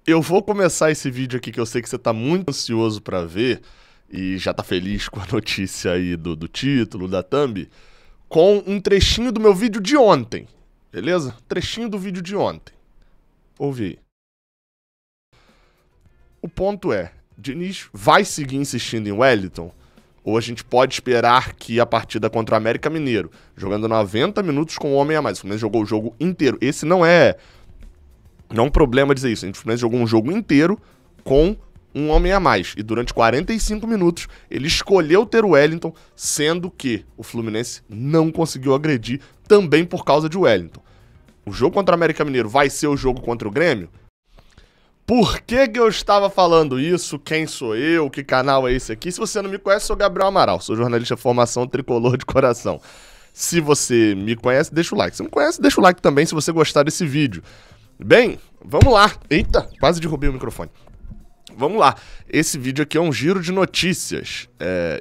Eu vou começar esse vídeo aqui que eu sei que você tá muito ansioso pra ver e já tá feliz com a notícia aí do título, da thumb, com um trechinho do meu vídeo de ontem, beleza? Trechinho do vídeo de ontem. Ouve aí. O ponto é, Diniz vai seguir insistindo em Wellington? Ou a gente pode esperar que a partida contra o América Mineiro, jogando 90 minutos com um homem a mais, o Fluminense jogou o jogo inteiro. Esse não é um problema dizer isso. O Fluminense jogou um jogo inteiro com um homem a mais. E durante 45 minutos ele escolheu ter o Wellington, sendo que o Fluminense não conseguiu agredir também por causa de Wellington. O jogo contra o América Mineiro vai ser o jogo contra o Grêmio? Por que eu estava falando isso? Quem sou eu? Que canal é esse aqui? Se você não me conhece, sou Gabriel Amaral, sou jornalista de formação tricolor de coração. Se você me conhece, deixa o like. Se não me conhece, deixa o like também se você gostar desse vídeo. Bem, vamos lá. Eita, quase derrubei o microfone. Vamos lá. Esse vídeo aqui é um giro de notícias.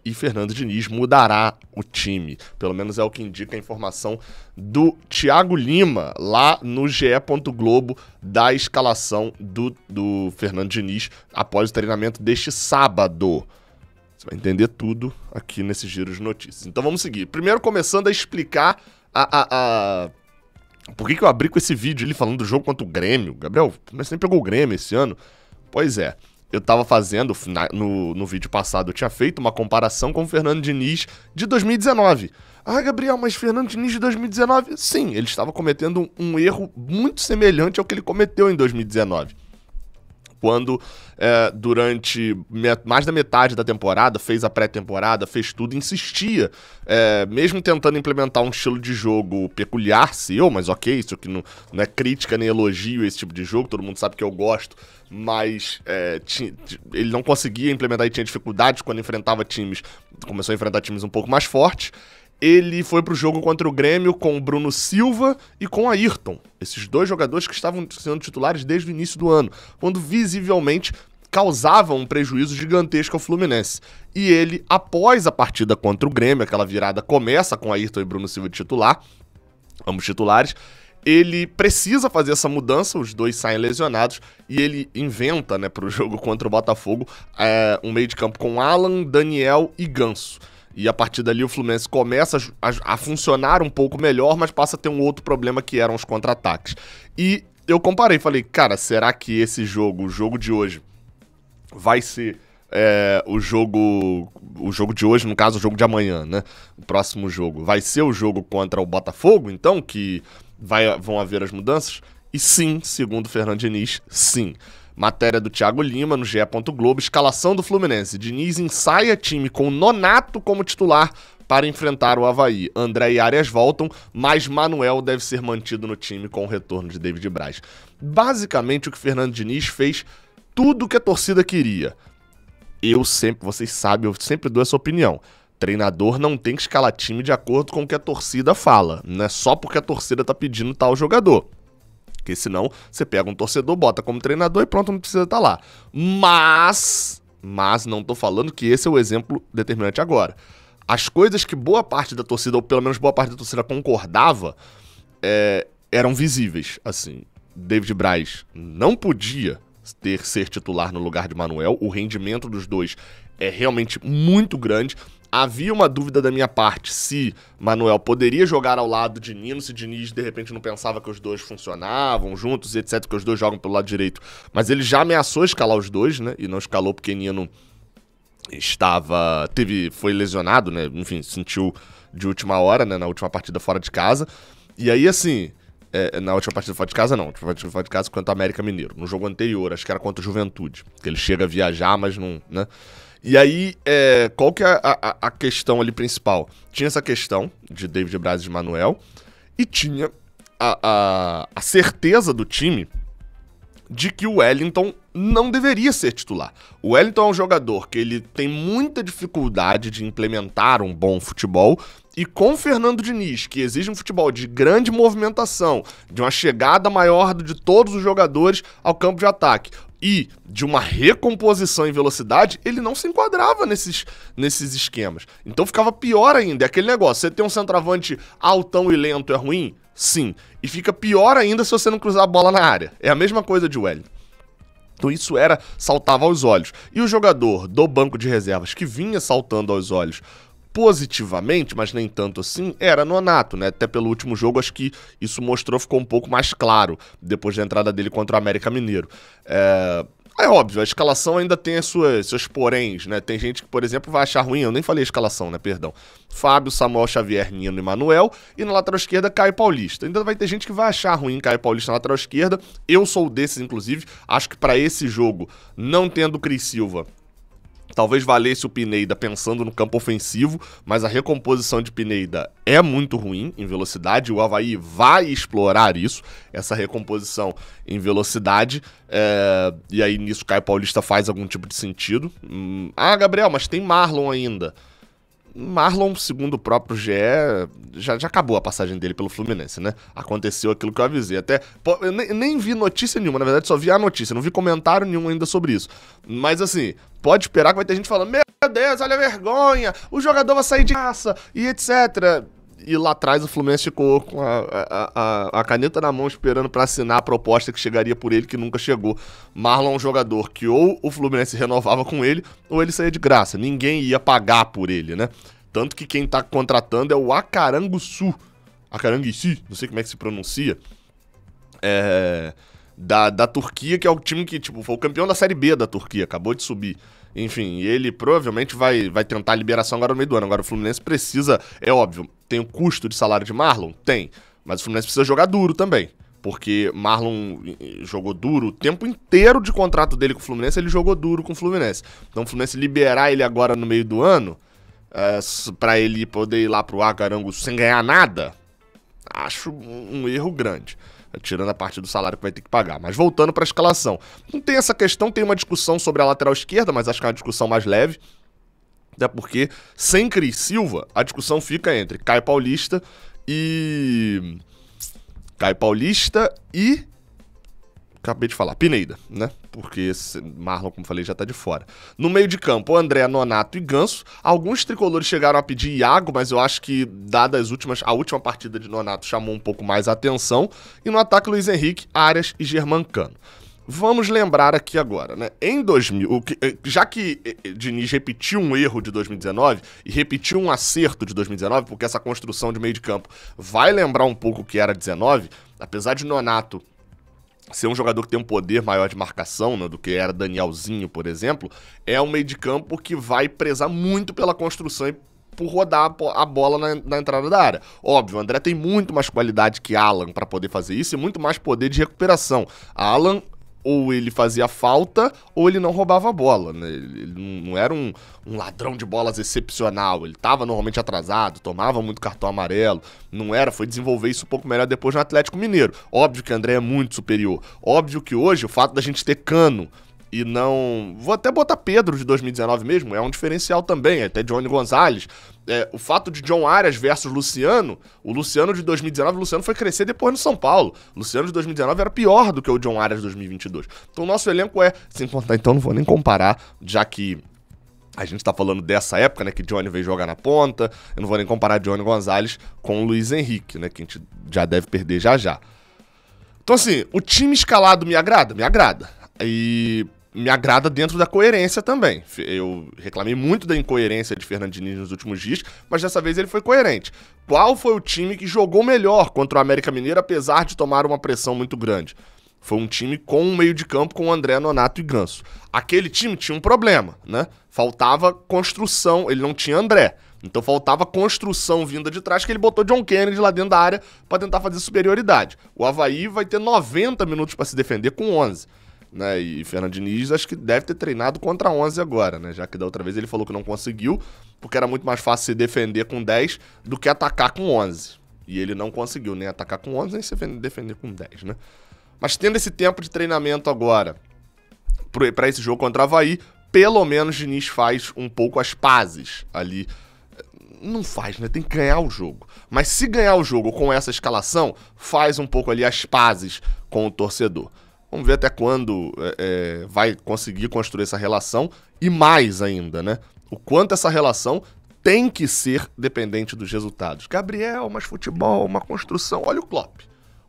E Fernando Diniz mudará o time. Pelo menos é o que indica a informação do Thiago Lima, lá no GE. Globo, da escalação do Fernando Diniz após o treinamento deste sábado. Você vai entender tudo aqui nesse giro de notícias. Então vamos seguir. Primeiro começando a explicar por que eu abri com esse vídeo ali falando do jogo contra o Grêmio? Gabriel, você nem pegou o Grêmio esse ano? Pois é, eu tava fazendo, no vídeo passado, eu tinha feito uma comparação com o Fernando Diniz de 2019. Ah, Gabriel, mas Fernando Diniz de 2019? Sim, ele estava cometendo um erro muito semelhante ao que ele cometeu em 2019. Quando, durante mais da metade da temporada, fez a pré-temporada, fez tudo, insistia, mesmo tentando implementar um estilo de jogo peculiar seu, mas ok, isso aqui não é crítica nem elogio esse tipo de jogo, todo mundo sabe que eu gosto, mas ele não conseguia implementar e tinha dificuldades quando enfrentava times, começou a enfrentar times um pouco mais fortes. Ele foi pro jogo contra o Grêmio com o Bruno Silva e com o Ayrton. Esses dois jogadores que estavam sendo titulares desde o início do ano, quando visivelmente causavam um prejuízo gigantesco ao Fluminense. E ele, após a partida contra o Grêmio, aquela virada começa com Ayrton e Bruno Silva de titular, ambos titulares, ele precisa fazer essa mudança, os dois saem lesionados, e ele inventa, pro jogo contra o Botafogo, um meio de campo com Alan, Daniel e Ganso. E a partir dali o Fluminense começa a funcionar um pouco melhor, mas passa a ter um outro problema que eram os contra-ataques. E eu comparei, falei, cara, será que esse jogo, o jogo de hoje, vai ser o jogo de hoje, no caso o jogo de amanhã, né? O próximo jogo, vai ser o jogo contra o Botafogo, então, que vão haver as mudanças? E sim, segundo o Fernando Diniz, sim. Matéria do Thiago Lima no GE. Globo, escalação do Fluminense. Diniz ensaia time com Nonato como titular para enfrentar o Avaí. André e Arias voltam, mas Manuel deve ser mantido no time com o retorno de David Braz. Basicamente o que Fernando Diniz fez tudo o que a torcida queria. Vocês sabem, eu sempre dou essa opinião. Treinador não tem que escalar time de acordo com o que a torcida fala. Não é só porque a torcida tá pedindo tal jogador. Porque senão você pega um torcedor, bota como treinador e pronto, não precisa estar lá. Mas não tô falando que esse é o exemplo determinante agora. As coisas que boa parte da torcida, ou pelo menos boa parte da torcida concordava, eram visíveis. Assim, David Braz não podia ser titular no lugar de Manuel. O rendimento dos dois é realmente muito grande. Havia uma dúvida da minha parte se Manuel poderia jogar ao lado de Nino, se Diniz de repente não pensava que os dois funcionavam juntos, etc, porque os dois jogam pelo lado direito. Mas ele já ameaçou escalar os dois, né? E não escalou porque Nino foi lesionado, né? Enfim, sentiu de última hora, né? Na última partida fora de casa. E aí, assim, na última partida fora de casa não, na última partida fora de casa contra o América Mineiro. No jogo anterior, acho que era contra o Juventude, que ele chega a viajar, mas não, né? E aí, qual que é a questão ali principal? Tinha essa questão de David Braz e de Manuel, e tinha a certeza do time de que o Wellington não deveria ser titular. O Wellington é um jogador que ele tem muita dificuldade de implementar um bom futebol, e com o Fernando Diniz, que exige um futebol de grande movimentação, de uma chegada maior de todos os jogadores ao campo de ataque, e de uma recomposição em velocidade, ele não se enquadrava nesses esquemas. Então ficava pior ainda. É aquele negócio, você tem um centroavante altão e lento, é ruim? Sim. E fica pior ainda se você não cruzar a bola na área. É a mesma coisa de Wellington. Então isso saltava aos olhos. E o jogador do banco de reservas que vinha saltando aos olhos positivamente, mas nem tanto assim, era Nonato, né? Até pelo último jogo, acho que isso ficou um pouco mais claro, depois da entrada dele contra o América Mineiro. É óbvio, a escalação ainda tem seus poréns, né? Tem gente que, por exemplo, vai achar ruim, eu nem falei escalação, né? Perdão. Fábio, Samuel Xavier, Nino e Manuel, e na lateral esquerda, Caio Paulista. Ainda vai ter gente que vai achar ruim Caio Paulista na lateral esquerda, eu sou desses, inclusive, acho que para esse jogo, não tendo Cris Silva, talvez valesse o Pineda pensando no campo ofensivo, mas a recomposição de Pineda é muito ruim em velocidade. O Avaí vai explorar isso, essa recomposição em velocidade. E aí nisso Caio Paulista faz algum tipo de sentido. Gabriel, mas tem Marlon ainda. Marlon, segundo o próprio GE, já acabou a passagem dele pelo Fluminense, né? Aconteceu aquilo que eu avisei. Até eu nem vi notícia nenhuma, na verdade só vi a notícia, não vi comentário nenhum ainda sobre isso. Mas assim, pode esperar que vai ter gente falando: meu Deus, olha a vergonha, o jogador vai sair de graça e etc. E lá atrás o Fluminense ficou com a caneta na mão esperando para assinar a proposta que chegaria por ele, que nunca chegou. Marlon é um jogador que ou o Fluminense renovava com ele, ou ele saía de graça. Ninguém ia pagar por ele, né? Tanto que quem tá contratando é o Akaranguçu. Akaranguçu, não sei como é que se pronuncia. Da Turquia, que é o time que foi o campeão da Série B da Turquia, acabou de subir. Enfim, ele provavelmente vai tentar a liberação agora no meio do ano. Agora o Fluminense precisa, é óbvio, tem o custo de salário de Marlon? Tem. Mas o Fluminense precisa jogar duro também. Porque Marlon jogou duro o tempo inteiro de contrato dele com o Fluminense, ele jogou duro com o Fluminense. Então o Fluminense liberar ele agora no meio do ano, pra ele poder ir lá pro Akaranguçu sem ganhar nada, acho um erro grande. Tirando a parte do salário que vai ter que pagar. Mas voltando para a escalação. Não tem essa questão, tem uma discussão sobre a lateral esquerda, mas acho que é uma discussão mais leve. Até porque, sem Cris Silva, a discussão fica entre Caio Paulista e... Acabei de falar, Pineda, né? Porque Marlon, como falei, já tá de fora. No meio de campo, André, Nonato e Ganso. Alguns tricolores chegaram a pedir Iago, mas eu acho que, dadas a última partida de Nonato chamou um pouco mais a atenção. E no ataque, Luiz Henrique, Arias e Germancano. Vamos lembrar aqui agora, né? Já que Diniz repetiu um erro de 2019 e repetiu um acerto de 2019, porque essa construção de meio de campo vai lembrar um pouco o que era 19, apesar de Nonato ser um jogador que tem um poder maior de marcação, né, do que era Danielzinho, por exemplo, é um meio de campo que vai prezar muito pela construção e por rodar a bola na entrada da área. Óbvio, o André tem muito mais qualidade que Alan para poder fazer isso e muito mais poder de recuperação. Alan, ou ele fazia falta, ou ele não roubava a bola, né? Ele não era um ladrão de bolas excepcional, ele estava normalmente atrasado, tomava muito cartão amarelo, foi desenvolver isso um pouco melhor depois no Atlético Mineiro. Óbvio que o André é muito superior, óbvio que hoje o fato da gente ter Cano e não... Vou até botar Pedro de 2019 mesmo, é um diferencial também, até Johnny Gonzalez. O fato de John Arias versus Luciano, o Luciano de 2019, o Luciano foi crescer depois no São Paulo. O Luciano de 2019 era pior do que o John Arias de 2022. Então o nosso elenco sem contar, então não vou nem comparar, já que a gente tá falando dessa época, né, que Johnny veio jogar na ponta, eu não vou nem comparar Johnny Gonzalez com o Luiz Henrique, né, que a gente já deve perder já. Então assim, o time escalado me agrada? Me agrada. E me agrada dentro da coerência também. Eu reclamei muito da incoerência de Fernando Diniz nos últimos dias, mas dessa vez ele foi coerente. Qual foi o time que jogou melhor contra o América Mineiro, apesar de tomar uma pressão muito grande? Foi um time com um meio de campo com André, Nonato e Ganso. Aquele time tinha um problema, né? Faltava construção, ele não tinha André. Então faltava construção vinda de trás, que ele botou John Kennedy lá dentro da área para tentar fazer superioridade. O Avaí vai ter 90 minutos para se defender com 11. Né, e Fernando Diniz acho que deve ter treinado contra 11 agora, né, já que da outra vez ele falou que não conseguiu, porque era muito mais fácil se defender com 10 do que atacar com 11. E ele não conseguiu nem atacar com 11, nem se defender com 10, né? Mas tendo esse tempo de treinamento agora para esse jogo contra o Avaí, pelo menos Diniz faz um pouco as pazes ali. Não faz, né? Tem que ganhar o jogo. Mas se ganhar o jogo com essa escalação, faz um pouco ali as pazes com o torcedor. Vamos ver até quando vai conseguir construir essa relação e mais ainda, né? O quanto essa relação tem que ser dependente dos resultados. Gabriel, mas futebol, uma construção. Olha o Klopp.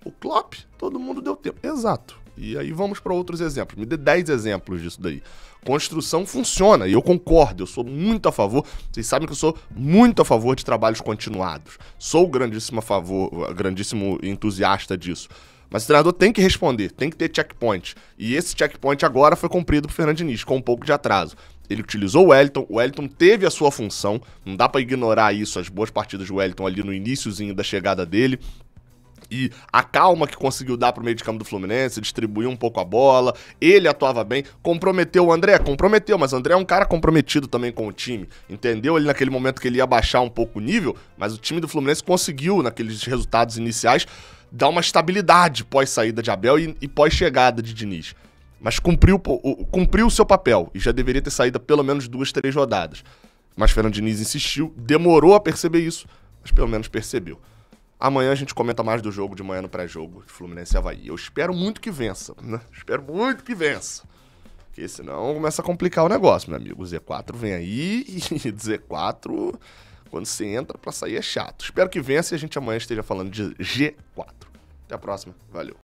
O Klopp, todo mundo deu tempo. Exato. E aí vamos para outros exemplos. Me dê 10 exemplos disso daí. Construção funciona, e eu concordo, eu sou muito a favor. Vocês sabem que eu sou muito a favor de trabalhos continuados. Sou grandíssimo entusiasta disso. Mas o treinador tem que responder, tem que ter checkpoint. E esse checkpoint agora foi cumprido por Fernando Diniz, com um pouco de atraso. Ele utilizou o Wellington teve a sua função, não dá pra ignorar isso, as boas partidas do Wellington ali no iniciozinho da chegada dele. E a calma que conseguiu dar pro meio de campo do Fluminense, distribuiu um pouco a bola, ele atuava bem, comprometeu o André, mas o André é um cara comprometido também com o time, entendeu? Ele naquele momento que ele ia baixar um pouco o nível, mas o time do Fluminense conseguiu, naqueles resultados iniciais, dar uma estabilidade pós-saída de Abel e pós-chegada de Diniz. Mas cumpriu o seu papel e já deveria ter saído pelo menos 2, 3 rodadas. Mas Fernando Diniz insistiu, demorou a perceber isso, mas pelo menos percebeu. Amanhã a gente comenta mais do jogo de manhã no pré-jogo de Fluminense e Avaí. Eu espero muito que vença, né? Espero muito que vença. Porque senão começa a complicar o negócio, meu amigo. O Z4 vem aí e Z4, quando você entra pra sair é chato. Espero que vença e a gente amanhã esteja falando de G4. Até a próxima. Valeu.